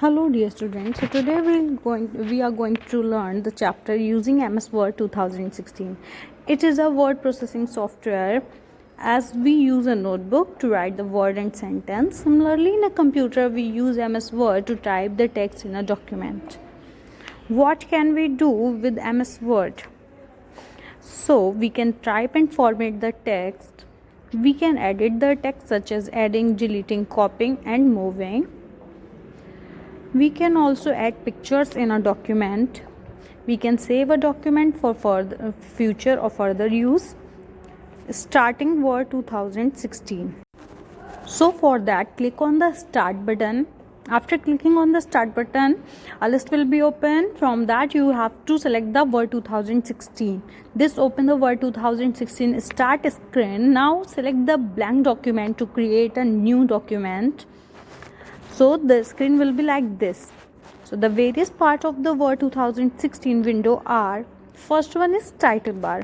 Hello dear students, so today we are going to learn the chapter using MS Word 2016. It is a word processing software as we use a notebook to write the word and sentence. Similarly, in a computer we use MS Word to type the text in a document. What can we do with MS Word? So we can type and format the text. We can edit the text such as adding, deleting, copying and moving. We can also add pictures in a document. We can save a document for further future or further use. Starting Word 2016. So for that, click on the start button. After clicking on the start button, a list will be open. From that you have to select the Word 2016. This open the Word 2016 start screen. Now select the blank document to create a new document. So the screen will be like this. So the various parts of the Word 2016 window are, first one is title bar.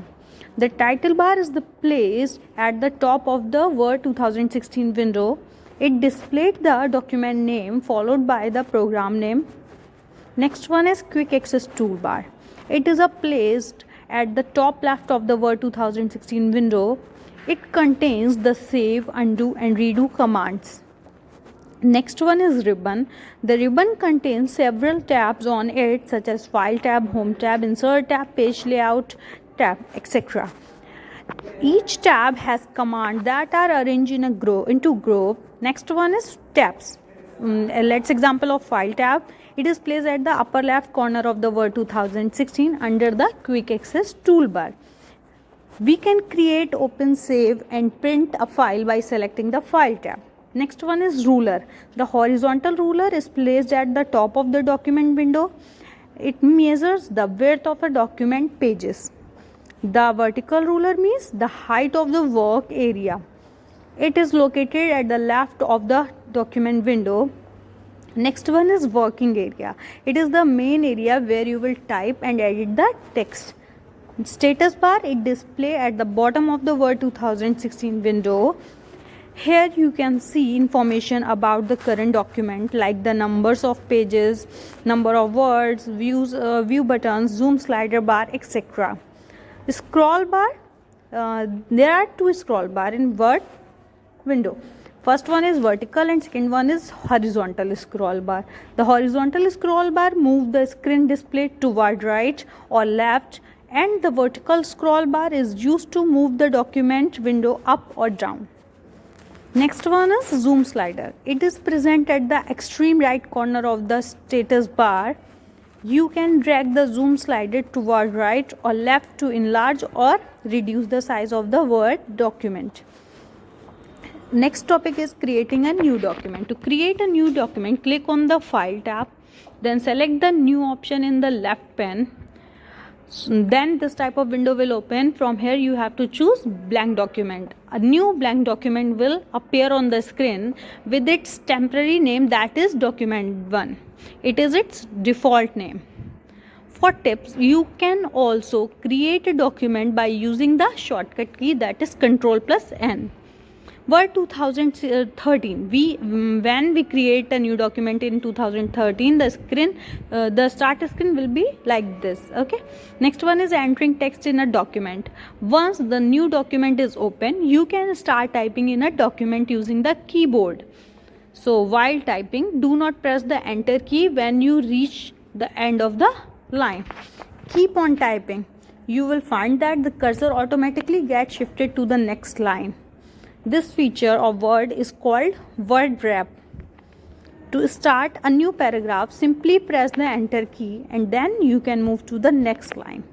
The title bar is placed at the top of the Word 2016 window. It displays the document name followed by the program name. Next one is quick access toolbar. It is placed at the top left of the Word 2016 window. It contains the save, undo and redo commands. Next one is ribbon. The ribbon contains several tabs on it such as file tab, home tab, insert tab, page layout tab, etc. Each tab has commands that are arranged in into group. Next one is tabs. Let's example of file tab. It is placed at the upper left corner of the Word 2016 under the quick access toolbar. We can create, open, save and print a file by selecting the file tab. Next one is ruler. The horizontal ruler is placed at the top of the document window. It measures the width of a document pages. The vertical ruler means the height of the work area. It is located at the left of the document window. Next one is working area. It is the main area where you will type and edit the text. Status bar, it displays at the bottom of the Word 2016 window. Here you can see information about the current document like the numbers of pages, number of words, view buttons, zoom slider bar, etc. Scroll bar, there are two scroll bar in Word window. First one is vertical and second one is horizontal scroll bar. The horizontal scroll bar moves the screen display toward right or left, and the vertical scroll bar is used to move the document window up or down. Next one is zoom slider. It is present at the extreme right corner of the status bar. You can drag the zoom slider toward right or left to enlarge or reduce the size of the Word document. Next topic is creating a new document. To create a new document, click on the file tab, then select the new option in the left pane. Then this type of window will open. From here you have to choose blank document. A new blank document will appear on the screen with its temporary name, that is document 1. It is its default name. For tips, you can also create a document by using the shortcut key, that is Ctrl+N. Word 2013. When we create a new document in 2013, the start screen will be like this. Okay. Next one is entering text in a document. Once the new document is open, you can start typing in a document using the keyboard. So while typing, do not press the enter key when you reach the end of the line. Keep on typing. You will find that the cursor automatically gets shifted to the next line. This feature of Word is called word wrap. To start a new paragraph, simply press the enter key and then you can move to the next line.